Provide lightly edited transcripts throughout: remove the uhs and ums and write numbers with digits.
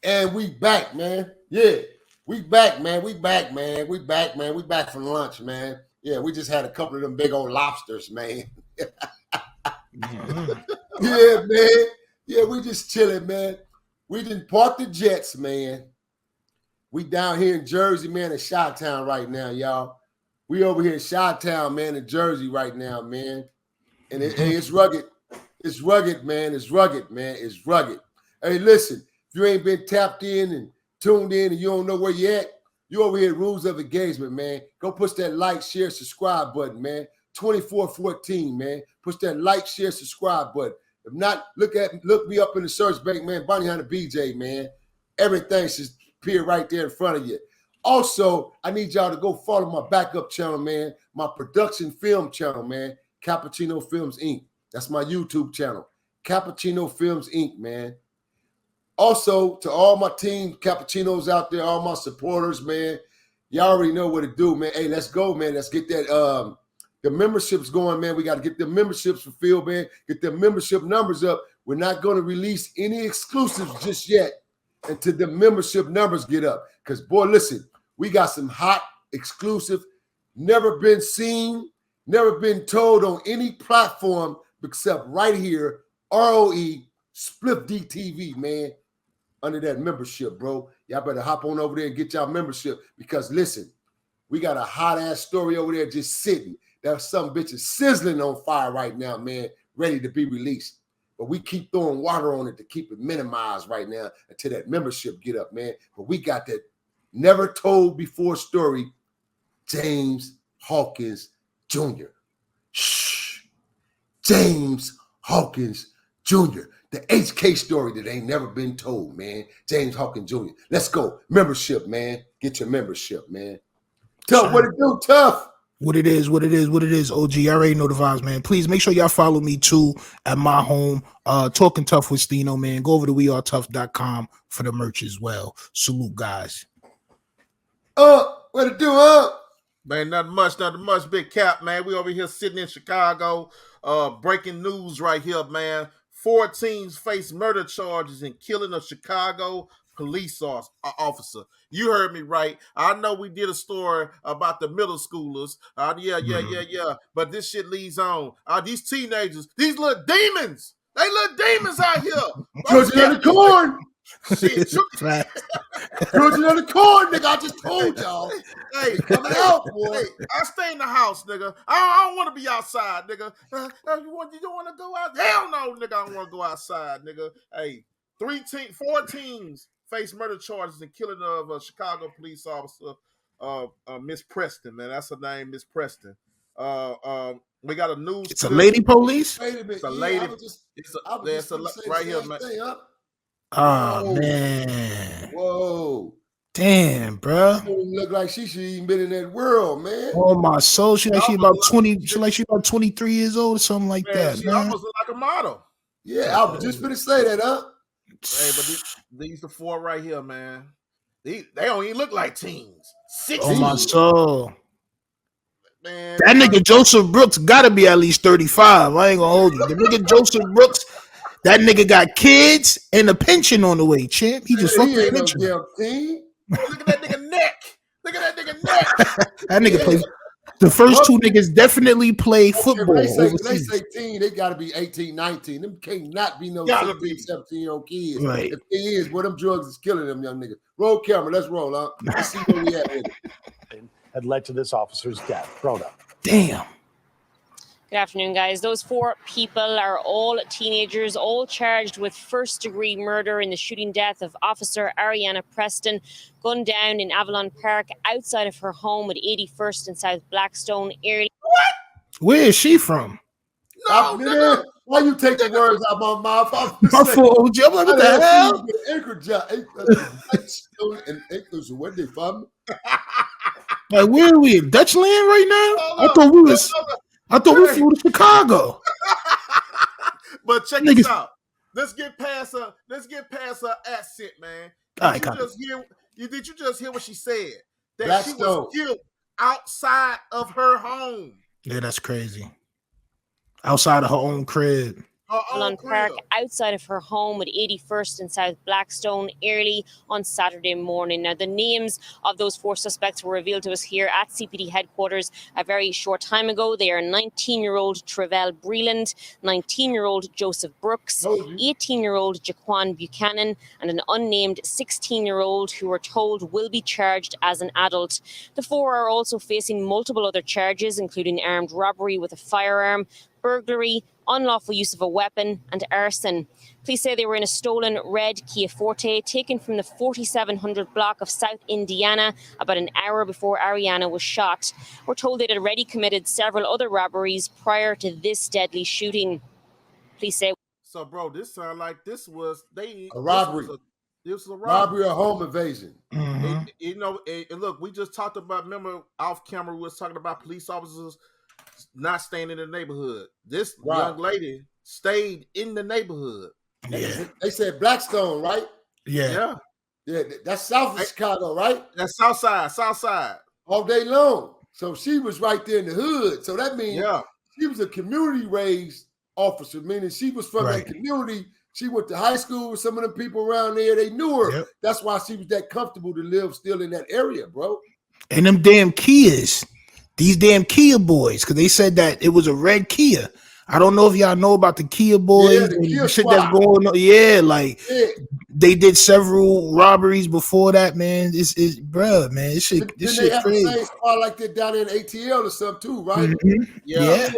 And we back, man. Yeah, we back, man. We back, man. We back, man. We back from lunch, man. Yeah, we just had a couple of them big old lobsters, man. Yeah, man. Yeah, we just chilling, man. We didn't park the jets, man. We down here in Jersey, man, in Chi-Town right now, y'all. We over here in Chi-Town, man, in Jersey right now, man. And it's rugged. It's rugged, man. It's rugged, man. It's rugged. Hey, listen. If you ain't been tapped in and tuned in and you don't know where you at, you over here at Rules of Engagement, man. Go push that like, share, subscribe button, man. 2414, man. Push that like, share, subscribe button. If not, look me up in the search bank, man. Bonnie Hunter BJ, man. Everything should appear right there in front of you. Also, I need y'all to go follow my backup channel, man. My production film channel, man. Cappucino Films, Inc. That's my YouTube channel. Cappucino Films, Inc., man. Also, to all my team Cappuccinos out there, all my supporters, man, y'all already know what to do, man. Hey, let's go, man. Let's get that the memberships going, man. We got to get the memberships fulfilled, man. Get the membership numbers up. We're not going to release any exclusives just yet until the membership numbers get up. Because, boy, listen, we got some hot, exclusive, never been seen, never been told on any platform except right here, R.O.E. Spliff DTV, man. Under that membership, bro. Y'all better hop on over there and get y'all membership because, listen, we got a hot-ass story over there just sitting. There's some bitches sizzling on fire right now, man, ready to be released. But we keep throwing water on it to keep it minimized right now until that membership get up, man. But we got that never-told-before story, James Hawkins Jr. Shh. James Hawkins Jr., the HK story that ain't never been told, man. James Hawkins Jr. Let's go. Membership, man. Get your membership, man. Tough, what it do, Tough? What it is, OG. I already know the vibes, man. Please make sure y'all follow me, too, at my home, Talking Tough with Stino, man. Go over to wearetough.com for the merch as well. Salute, guys. What it do, Man, nothing much, Big Cap, man. We over here sitting in Chicago. Breaking news right here, man. 4 teens face murder charges in killing a Chicago police officer. You heard me right. I know we did a story about the middle schoolers. Yeah. But this shit leads on. These teenagers, these little demons. They little demons out here. Georgia on the corn. Shit. Georgia on the corn, nigga. I just told y'all. Hey, coming out, boy. Hey, I stay in the house, nigga. I don't want to be outside, nigga. You don't want to go out? Hell no, nigga. I don't want to go outside, nigga. Hey, 4 teens face murder charges in killing of a Chicago police officer, Miss Preston, man. That's her name, Miss Preston. We got a news. It's a lady police? Wait a minute. It's a lady. It's right here, man. Oh, man. Whoa. Damn, bro. Look like she should even been in that world, man. Oh, my soul. She about 20. She about 23 years old or something like that, She man. almost look like a model. Yeah, I was just gonna say that, huh? Hey, but these the 4 right here, man. They don't even look like teens. 16. Oh, my soul. Man, that nigga Joseph Brooks gotta be at least 35. I ain't gonna hold you. The nigga Joseph Brooks, that nigga got kids and a pension on the way, champ. He just fucked the pension. Look at that nigga neck. That nigga plays. The first 2 niggas definitely play football. They say teen, they gotta be 18, 19. Them can't not be no 16, 17-year-old kids. Right. If they is, boy, them drugs is killing them young niggas. Roll camera, let's roll, huh? Let's see where we at with it. Had led to this officer's death. Thrown up. Damn. Good afternoon, guys. Those 4 people are all teenagers, all charged with first-degree murder in the shooting death of Officer Areanah Preston, gunned down in Avalon Park outside of her home at 81st and South Blackstone early. What? Where is she from? No, nigga. Why you take the words out of my mouth? My fault. I'm like, what the hell? What they from? Like, where are we? In Dutch land right now? Hold I up. thought we was. Hold up. I thought we flew to Chicago. But check Niggas- this out. Let's get past her accent, man. All Did right, you just hear what she said? That she Blackstone. was killed outside of her home. Yeah, that's crazy. Outside of her own crib. Her own Avalon crib. Park outside of her home at 81st and South Blackstone early on Saturday morning. Now, the names of those 4 suspects were revealed to us here at CPD headquarters a very short time ago. They are 19-year-old Trevel Breland, 19-year-old Joseph Brooks, 18-year-old Jaquan Buchanan, and an unnamed 16-year-old who we're told will be charged as an adult. The 4 are also facing multiple other charges, including armed robbery with a firearm, burglary, unlawful use of a weapon, and arson. Police say they were in a stolen red Kia Forte taken from the 4700 block of South Indiana about an hour before Areanah was shot. We're told they'd already committed several other robberies prior to this deadly shooting. Police say. So, bro, this sound like this was a robbery. This was a Robbery or home invasion. And look, we just talked about. Remember, off camera, we was talking about police officers not staying in the neighborhood. This young lady stayed in the neighborhood. Yeah. They said Blackstone, right? Yeah. That's south of Chicago, right? That's south side. All day long. So she was right there in the hood. So that means she was a community-raised officer, meaning she was from that community. She went to high school with some of the people around there. They knew her. Yep. That's why she was that comfortable to live still in that area, bro. And them damn Kias. These damn Kia boys, because they said that it was a red Kia. I don't know if y'all know about the Kia boys. Yeah, the Kia shit squad. that's going on. Yeah, like they did several robberies before that, man. It's bruh, man. This shit they crazy. Have the same squad like that down in ATL or something too, right? Mm-hmm. Yeah.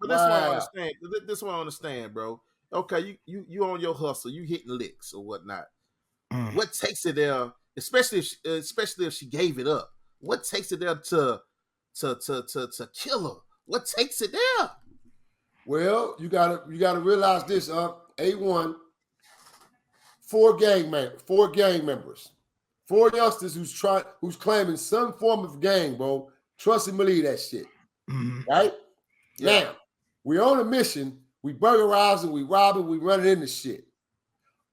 But that's what I understand. This is what I understand, bro. Okay, you on your hustle, you hitting licks or whatnot. What takes it there, especially if she gave it up? What takes it there to kill her? What takes it there? Well, you gotta realize this. A1, 4 gang members, 4 youngsters who's claiming some form of gang, bro. Trust and believe that shit, right? Yeah. Now we're on a mission. We burglarizing, we robbing, we running into shit.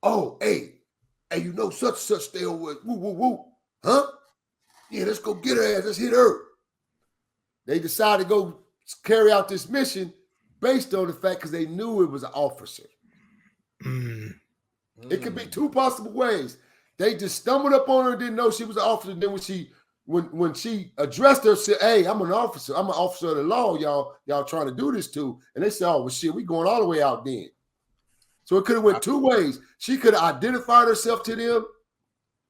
Oh, hey, you know such and such stay over. Woo, woo, woo, huh? Yeah, let's go get her ass. Let's hit her. They decided to go carry out this mission based on the fact because they knew it was an officer. It could be 2 possible ways. They just stumbled up on her and didn't know she was an officer. And then when she addressed her, said, "Hey, I'm an officer. I'm an officer of the law. Y'all trying to do this to." And they said, "Oh, well, shit, we going all the way out then." So it could have went 2 ways. She could have identified herself to them,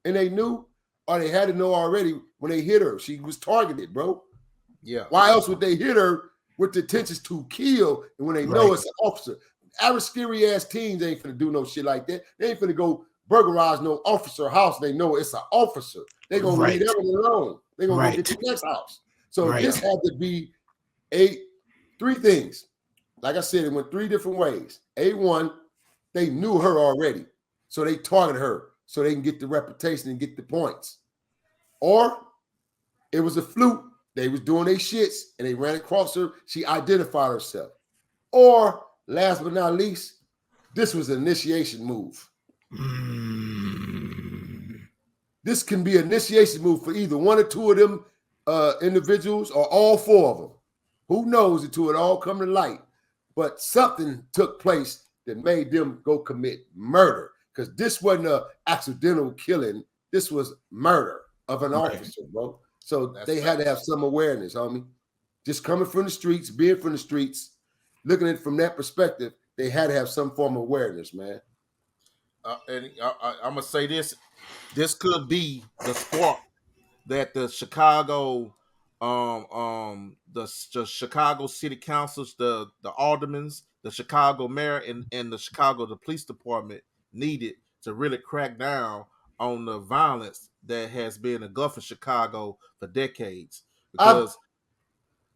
and they knew, or they had to know already when they hit her. She was targeted, bro. Yeah. Why else would they hit her with the intentions to kill? And when they know it's an officer, average scary ass teens ain't finna do no shit like that. They ain't finna go burglarize no officer house. They know it's an officer. They gonna leave that one alone. They gonna go get the next house. So this had to be 3 things. Like I said, it went 3 different ways. A1, they knew her already, so they targeted her so they can get the reputation and get the points. Or it was a fluke. They was doing their shits and they ran across her. She identified herself. Or last but not least, this was an initiation move. This can be an initiation move for either 1 or 2 of them individuals or all 4 of them. Who knows until it all come to light. But something took place that made them go commit murder. Because this wasn't an accidental killing. This was murder of an officer, bro. So they had to have some awareness, homie. Just coming from the streets, being from the streets, looking at it from that perspective, they had to have some form of awareness, man. And I'm gonna say this: this could be the spark that the Chicago, the Chicago City Councils, the aldermans, the Chicago mayor, and the Chicago police department needed to really crack down on the violence that has been engulfing Chicago for decades. Because,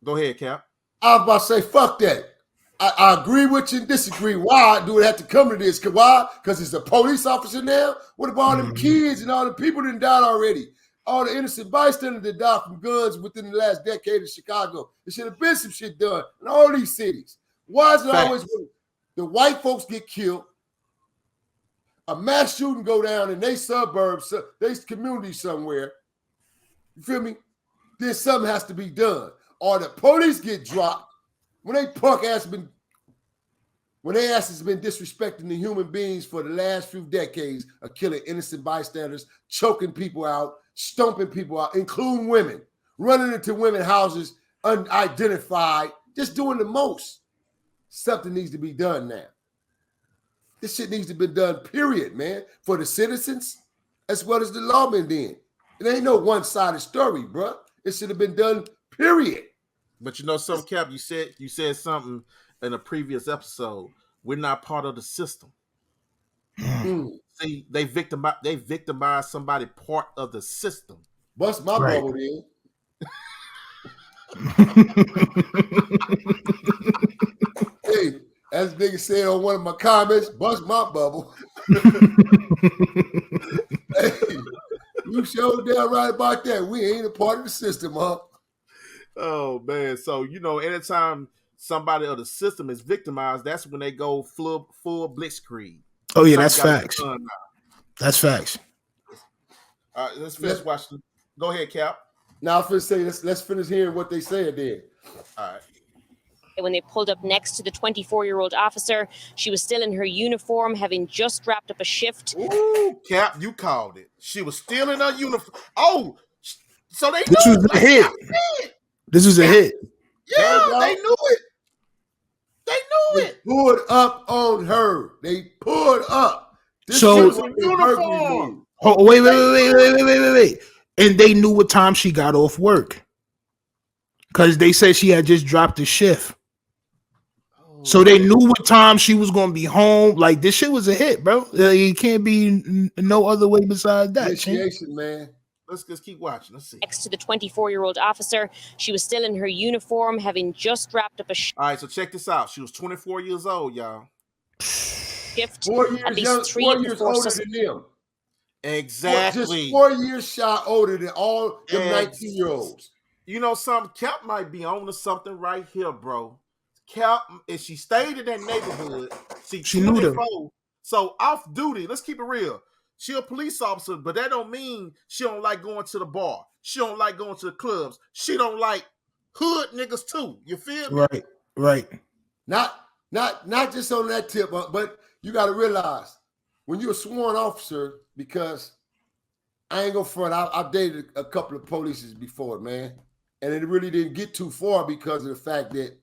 go ahead, Cap. I was about to say, fuck that. I agree with you and disagree. Why do it have to come to this? Why? Because it's a police officer now? What about all them kids and all the people that died already? all the innocent bystanders that died from guns within the last decade in Chicago. There should have been some shit done in all these cities. Why is it always the white folks get killed, a mass shooting go down in their suburbs, their community somewhere? You feel me? Then something has to be done. Or the police get dropped when they when their ass has been disrespecting the human beings for the last few decades of killing innocent bystanders, choking people out, stomping people out, including women, running into women's houses unidentified, just doing the most. Something needs to be done now. This shit needs to be done, period, man, for the citizens as well as the lawmen then. It ain't no one-sided story, bro. It should have been done, period. But you know something, Cap, you said something in a previous episode. We're not part of the system. See, they victimize somebody part of the system. Bust my bubble then. Hey, as nigga said on one of my comments, bust my bubble. Hey, you showed down right about that. We ain't a part of the system, huh? Oh man, so you know, anytime somebody of the system is victimized, that's when they go full blitzkrieg. Oh yeah, that's facts. That's facts. All right, let's finish watching. Go ahead, Cap. Now I'm finna say let's finish hearing what they said then. All right. When they pulled up next to the 24-year-old officer, she was still in her uniform, having just wrapped up a shift. Ooh, Cap, you called it. She was still in her uniform. Oh, so they this knew was a hit. This was a hit. Yeah, they knew it. They pulled up on her. They pulled up. This was a uniform. Oh, wait. And they knew what time she got off work. Because they said she had just dropped the shift. So they knew what time she was going to be home. Like, this shit was a hit, bro. It can't be no other way besides that. Initiation, man. Let's just keep watching. Let's see. Next to the 24-year-old officer, she was still in her uniform, having just wrapped up a shift. All right, so check this out. She was 24 years old, y'all. Shift. 4 years, at least 3 of the 4 older than them. Exactly. Just 4 years shot older than all them 19-year-olds. You know something? Cap might be on to something right here, bro. Cap, if she stayed in that neighborhood, she knew them. So off duty, let's keep it real. She a police officer, but that don't mean she don't like going to the bar. She don't like going to the clubs. She don't like hood niggas too. You feel me? Right. Not just on that tip, but you got to realize when you're a sworn officer, because I ain't gonna front. I've dated a couple of polices before, man, and it really didn't get too far because of the fact that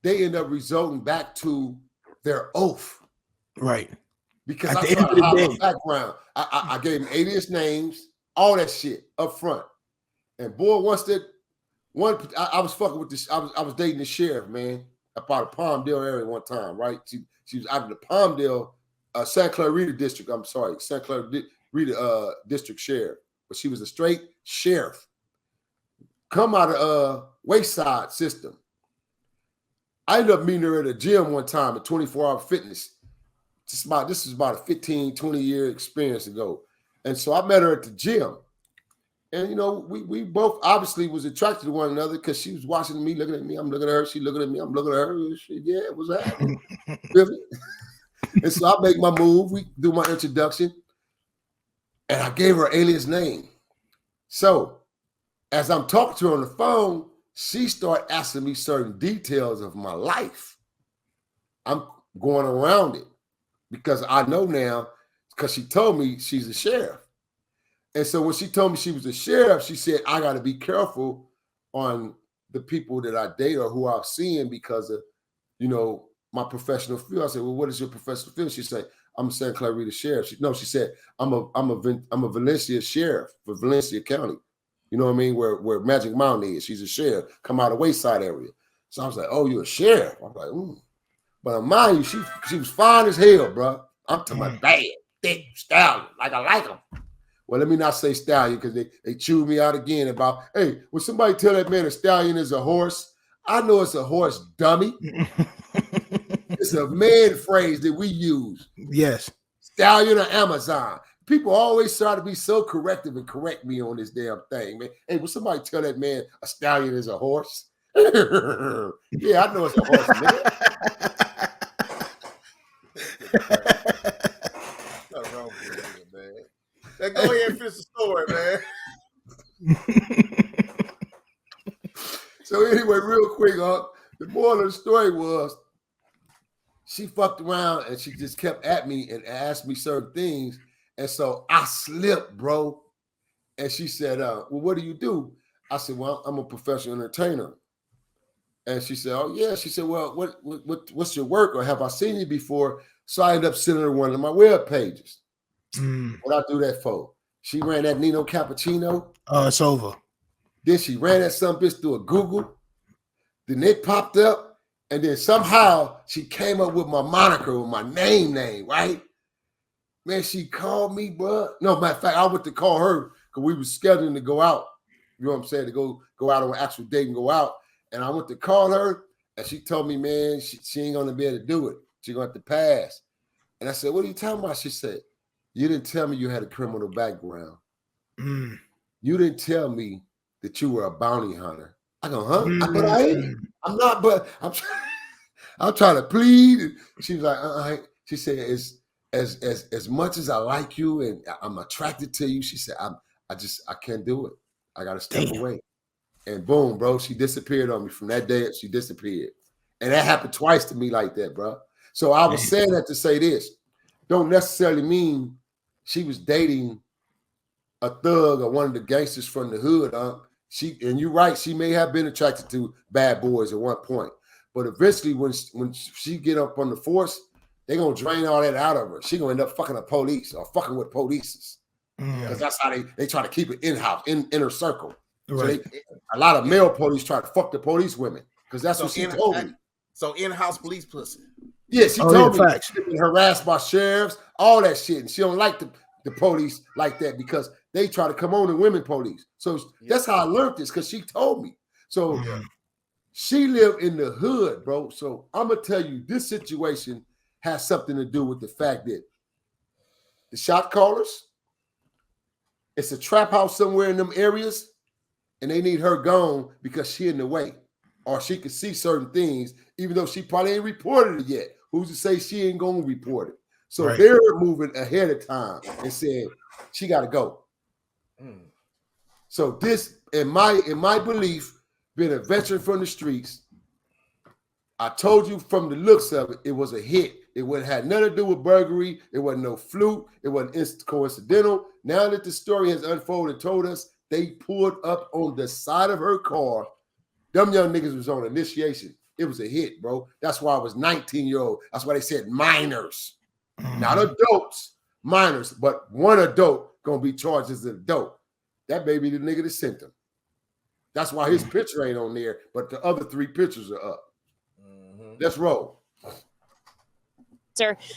they end up resulting back to their oath. Right. Because I tried to hide my background. I gave them alias names, all that shit up front. And boy, once that one, I was fucking with this. I was dating the sheriff, man, up out of Palmdale area one time, right? She was out of the Palmdale, Santa Clarita district. I'm sorry, Santa Clarita district sheriff, but she was a straight sheriff. Come out of Wayside system. I ended up meeting her at a gym one time at 24 Hour Fitness. This is about a 15, 20-year experience ago. And so I met her at the gym. And, you know, we both obviously was attracted to one another because she was watching me, looking at me. I'm looking at her. She looking at me. I'm looking at her. Yeah, what's happening? And so I make my move. We do my introduction. And I gave her alias name. So as I'm talking to her on the phone, she started asking me certain details of my life. I'm going around it because I know now, because she told me she's a sheriff. And so when she told me she was a sheriff, she said, I got to be careful on the people that I date or who I'm seeing because of, you know, my professional field. I said, well, what is your professional field? She said, I'm a Santa Clarita sheriff. She said, I'm a Valencia sheriff for Valencia County. You know what I mean? Where Magic Mountain is. She's a sheriff. Come out of Wayside area. So I was like, oh, you're a sheriff. I was like, But mind you, she was fine as hell, bro. I'm talking about bad, thick, stallion, like I like them. Well, let me not say stallion because they chewed me out again about, hey, when somebody tell that man a stallion is a horse, I know it's a horse, dummy. It's a man phrase that we use. Yes. Stallion or Amazon. people always try to be so corrective and correct me on this damn thing, man. Hey, will somebody tell that man a stallion is a horse? Yeah, I know it's a horse, nigga. Nothing wrong with it, man. Now go ahead and finish the story, man. So anyway, real quick, the moral of the story was she fucked around and she just kept at me and asked me certain things. And so I slipped, bro. And she said, well, what do you do? I said, well, I'm a professional entertainer. And she said, oh, yeah. She said, well, what's your work? Or have I seen you before? So I ended up sending her one of my web pages. What I do that for? She ran that Nino Cappucino. It's over. Then she ran that some bitch through a Google. Then it popped up. And then somehow she came up with my moniker, with my name, right? Man, she called me, bro. No, matter of fact, I went to call her because we were scheduling to go out. You know what I'm saying? To go out on an actual date and go out. And I went to call her, and she told me, man, she ain't going to be able to do it. She's going to have to pass. And I said, what are you talking about? She said, you didn't tell me you had a criminal background. You didn't tell me that you were a bounty hunter. I go, huh? But I ain't. I'm not, but I'm trying to plead. She was like, She said, as much as I like you and I'm attracted to you, she said, I can't do it. I got to step away. And boom, bro, she disappeared on me. From that day, she disappeared. And that happened twice to me like that, bro. So I was saying that to say this. Don't necessarily mean she was dating a thug or one of the gangsters from the hood. And you're right, she may have been attracted to bad boys at one point. But eventually, when she get up on the force, they're going to drain all that out of her. She's going to end up fucking a police or fucking with polices. Because that's how they try to keep it in-house, inner circle. Right. So a lot of male police try to fuck the police women because that's what she told me. So in-house police pussy. Yeah, she told me she's been harassed by sheriffs, all that shit. And she don't like the police like that because they try to come on the women police. So that's how I learned this because she told me. So she lived in the hood, bro. So I'm going to tell you, this situation has something to do with the fact that the shot callers, it's a trap house somewhere in them areas, and they need her gone because she in the way. Or she can see certain things, even though she probably ain't reported it yet. Who's to say she ain't going to report it? So they're moving ahead of time and said, she got to go. So this, in my belief, being a veteran from the streets, I told you from the looks of it, it was a hit. It had nothing to do with burglary. It wasn't no fluke. It wasn't coincidental. Now that the story has unfolded and told us, they pulled up on the side of her car. Them young niggas was on initiation. It was a hit, bro. That's why I was 19-year-old. That's why they said minors. Not adults, minors. But one adult going to be charged as an adult. That baby the nigga that sent him. That's why his picture ain't on there, but the other 3 pictures are up. Let's roll.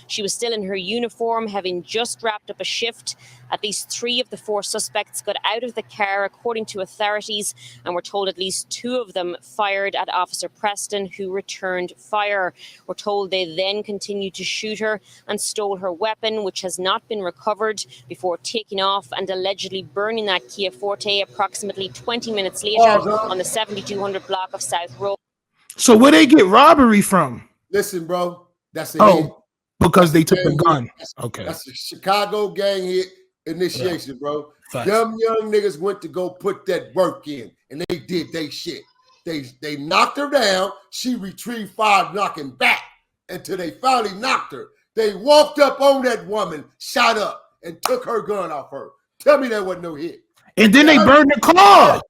She was still in her uniform, having just wrapped up a shift. At least 3 of the 4 suspects got out of the car, according to authorities, and we're told at least 2 of them fired at Officer Preston, who returned fire. We're told they then continued to shoot her and stole her weapon, which has not been recovered, before taking off and allegedly burning that Kia Forte approximately 20 minutes later on the 7200 block of South Road. So where they get robbery from? Listen, bro, that's a hit. Because they took the gun. Okay. That's a Chicago gang hit initiation, bro. Them young niggas went to go put that work in, and they did they shit. They knocked her down. She retrieved fire, knocking back until they finally knocked her. They walked up on that woman, shot up, and took her gun off her. Tell me that wasn't no hit. And then they burned the car.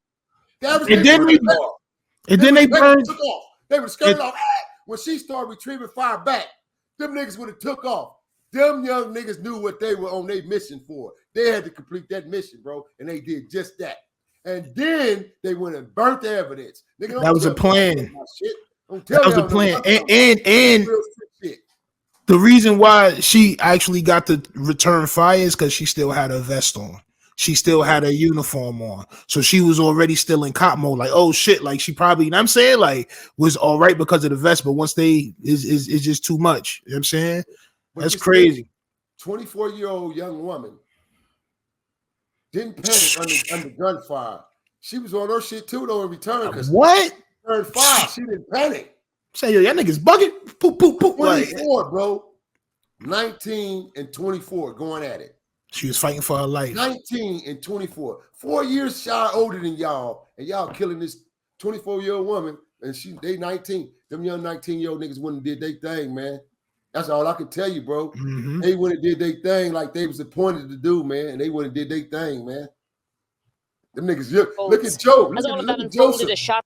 And then they burned. They were scared off. When she started retrieving fire back, them niggas would have took off. Them young niggas knew what they were on their mission for. They had to complete that mission, bro, and they did just that. And then they went and burnt the evidence. Nigga, that was a plan. That was a plan. And the reason why she actually got to return fire is because she still had her vest on. She still had her uniform on. So she was already still in cop mode. Like, oh shit, like she probably, you know what I'm saying, like was all right because of the vest, but once they is just too much. You know what I'm saying? That's crazy. 24-year-old young woman Didn't panic under gunfire. She was on her shit too, though, in return. Because What? turned 5, she didn't panic. Say, yo, y'all niggas bugging. Poop, poop, poop. 24, bro. 19 and 24 going at it. She was fighting for her life. 19 and 24. 4 years shy older than y'all. And y'all killing this 24-year-old woman. And they 19. Them young 19-year-old niggas wouldn't have did their thing, man. That's all I can tell you, bro. Mm-hmm. They wouldn't have did their thing like they was appointed to do, man. And they wouldn't have did their thing, man. Them niggas, look at Joe. As all of that Look at unfolded, Joseph. a shot.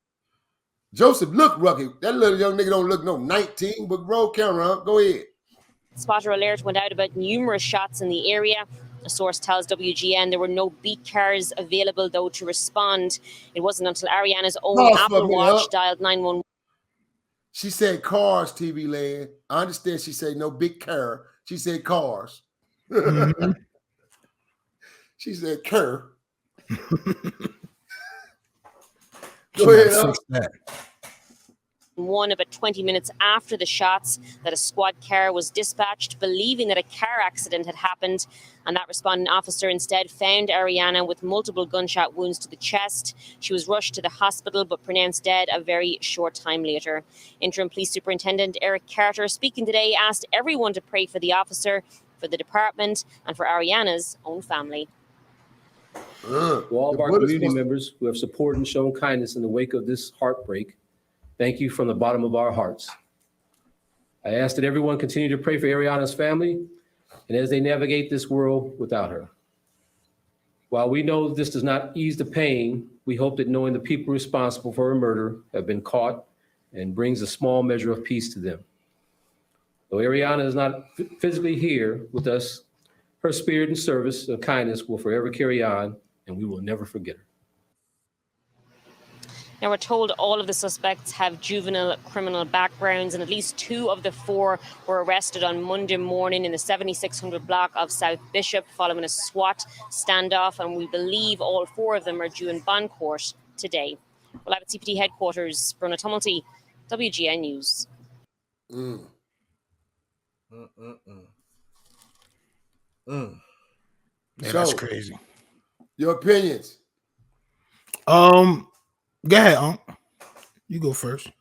Joseph look rugged. That little young nigga don't look no 19, but roll camera up. Go ahead. Spotter alert went out about numerous shots in the area. A source tells WGN there were no beat cars available, though, to respond. It wasn't until Areanah's own Apple Watch dialed 911. She said cars, TV land. I understand she said no big car. She said cars. Mm-hmm. She said car. Go ahead. One about 20 minutes after the shots that a squad car was dispatched, believing that a car accident had happened, and that responding officer instead found Areanah with multiple gunshot wounds to the chest. She was rushed to the hospital but pronounced dead a very short time later. Interim Police Superintendent Eric Carter, speaking today, asked everyone to pray for the officer, for the department, and for Areanah's own family. To all of our community members who have supported and shown kindness in the wake of this heartbreak, thank you from the bottom of our hearts. I ask that everyone continue to pray for Areanah's family and as they navigate this world without her. While we know this does not ease the pain, we hope that knowing the people responsible for her murder have been caught and brings a small measure of peace to them. Though Areanah is not physically here with us, her spirit and service and kindness will forever carry on, and we will never forget her. Now, we're told all of the suspects have juvenile criminal backgrounds, and at least 2 of the 4 were arrested on Monday morning in the 7600 block of South Bishop following a SWAT standoff, and we believe all 4 of them are due in bond court today. Well, at CPD headquarters, Bruna Tumulty, WGN News. Yeah, that's crazy. Your opinions? Go ahead, Unc. You go first.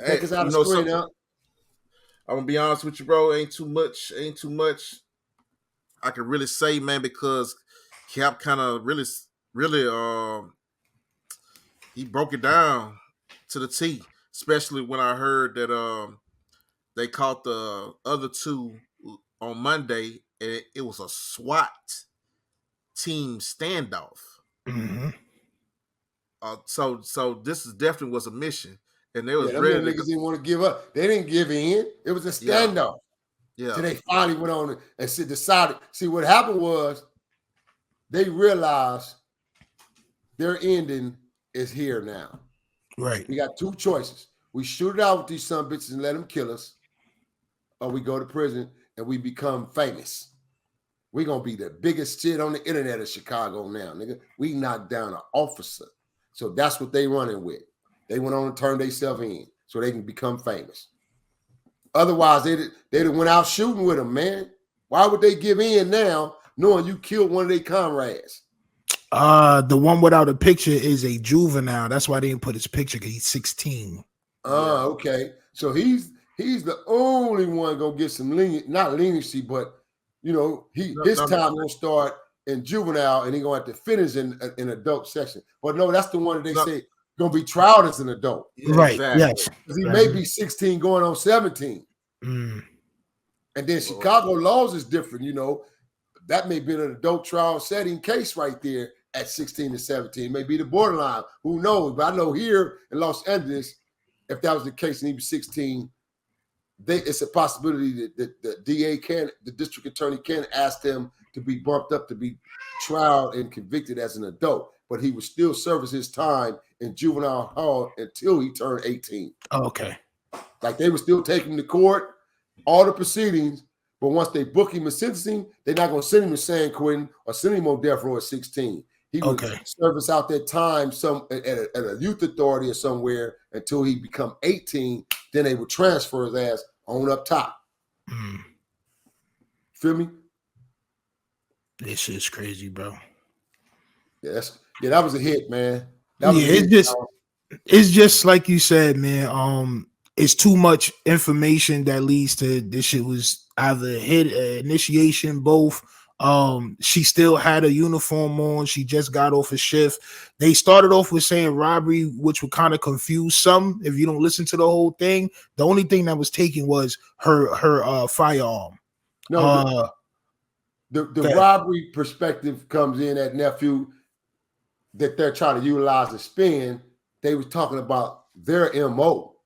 Take us out of screen, Unc. I'm gonna be honest with you, bro. Ain't too much I can really say, man, because Cap kind of really he broke it down to the T, especially when I heard that they caught the other 2 on Monday, and it was a SWAT team standoff. Mm-hmm. So this is definitely was a mission, and they was them ready. Niggas didn't want to give up. They didn't give in. It was a standoff. Yeah. So they finally went on and decided. See, what happened was they realized their ending is here now. Right. We got 2 choices. We shoot it out with these son bitches and let them kill us, or we go to prison and we become famous. We're going to be the biggest shit on the internet of Chicago now, nigga. We knocked down an officer. So that's what they running with. They went on to turn themselves in so they can become famous. Otherwise, they'd have went out shooting with them, man. Why would they give in now knowing you killed one of their comrades? The one without a picture is a juvenile. That's why they didn't put his picture, because he's 16. Okay. So he's the only one gonna get some not leniency, but you know, his time gonna start in juvenile, and he gonna have to finish in adult section. But no, that's the one that they say gonna be trialed as an adult. Right. Exactly. Yes. Because he may be 16 going on 17. Mm. And then Chicago laws is different, you know. That may be an adult trial setting case right there at 16 to 17. Maybe the borderline. Who knows? But I know here in Los Angeles, if that was the case and he was 16, it's a possibility that the DA the district attorney can ask them to be bumped up to be trialed and convicted as an adult, but he would still service his time in juvenile hall until he turned 18. Okay. Like they would still take him to court, all the proceedings, but once they book him and sentence him, they're not going to send him to San Quentin or send him on death row at 16. He would service out that time at a youth authority or somewhere until he become 18. Then they would transfer his ass on up top. Mm. Feel me? This shit's crazy, bro. Yeah, that was a hit, man. That was it's just like you said, man. It's too much information that leads to this shit was either hit, initiation, both. She still had a uniform on. She just got off a shift. They started off with saying robbery, which would kind of confuse some if you don't listen to the whole thing. The only thing that was taken was her firearm. No, the robbery perspective comes in at nephew that they're trying to utilize the spin. They was talking about their MO.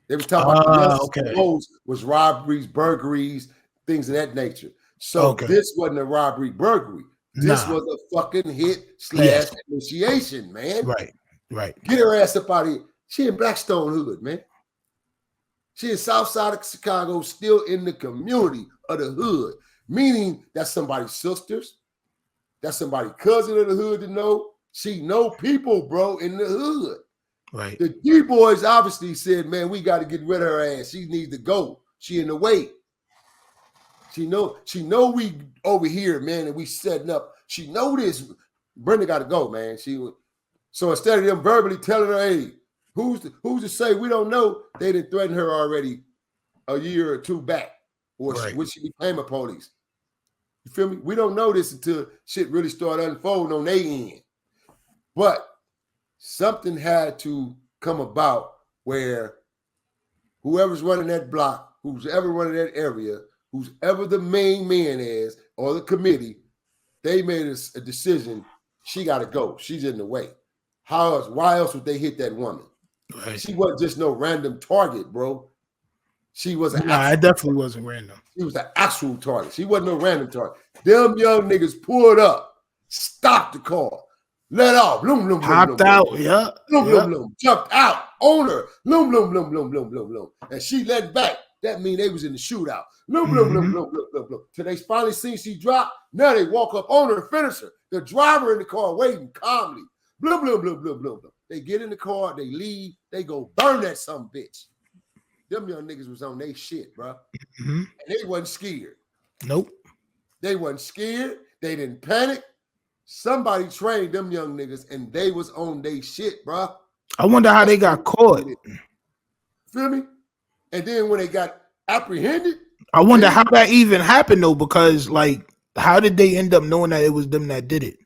They were talking about the MOs was robberies, burglaries, things of that nature. So this wasn't a robbery, burglary. This was a fucking hit / initiation, man. Right. Get her ass up out of here. She in Blackstone Hood, man. She in South Side of Chicago, still in the community of the hood, meaning that's somebody's sisters. That's somebody's cousin of the hood to know. She know people, bro, in the hood. Right. The D-boys obviously said, man, we got to get rid of her ass. She needs to go. She in the way. She know we over here, man, and we setting up. She know this. Brenda got to go, man. So instead of them verbally telling her, hey, who's to say we don't know, they didn't threaten her already a year or two back, or when she became a police. You feel me? We don't know this until shit really started unfolding on their end. But something had to come about where whoever's running that block, who's ever running that area, who's ever the main man is, or the committee, they made a decision. She got to go. She's in the way. Why else would they hit that woman? Right. She wasn't just no random target, bro. She was it definitely wasn't random. She was an actual target. She wasn't no random target. Them young niggas pulled up, stopped the car, let off, hopped out, jumped out on her, and she let back. That mean they was in the shootout. Till they finally seen she dropped. Now they walk up on her and finish her. The driver in the car waiting calmly. They get in the car, they leave, they go burn that some bitch. Them young niggas was on their shit, bro. And they wasn't scared. Nope. They wasn't scared. They didn't panic. Somebody trained them young niggas, and they was on their shit, bro. I wonder how they got caught. Feel me? And then when they got apprehended, I wonder how that even happened though, because like, how did they end up knowing that it was them that did it?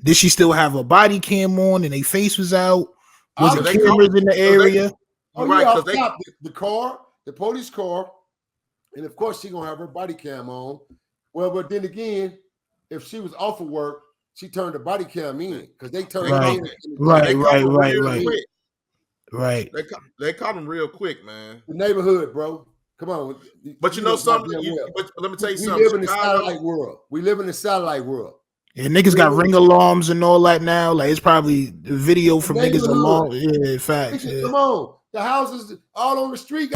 Did she still have a body cam on and their face was out? Was it cameras in the area? The car, the police car, and of course she gonna have her body cam on. Well, but then again, if she was off of work, she turned the body cam in because they turned it in. Right. They caught him real quick, man. The neighborhood, bro. Come on. But you know something? Let me tell you something. We live in the satellite world. We live in the satellite world. Yeah, niggas got ring alarms and all that now. Like it's probably the video from niggas alarm. Yeah, facts. Come on. The houses all on the street.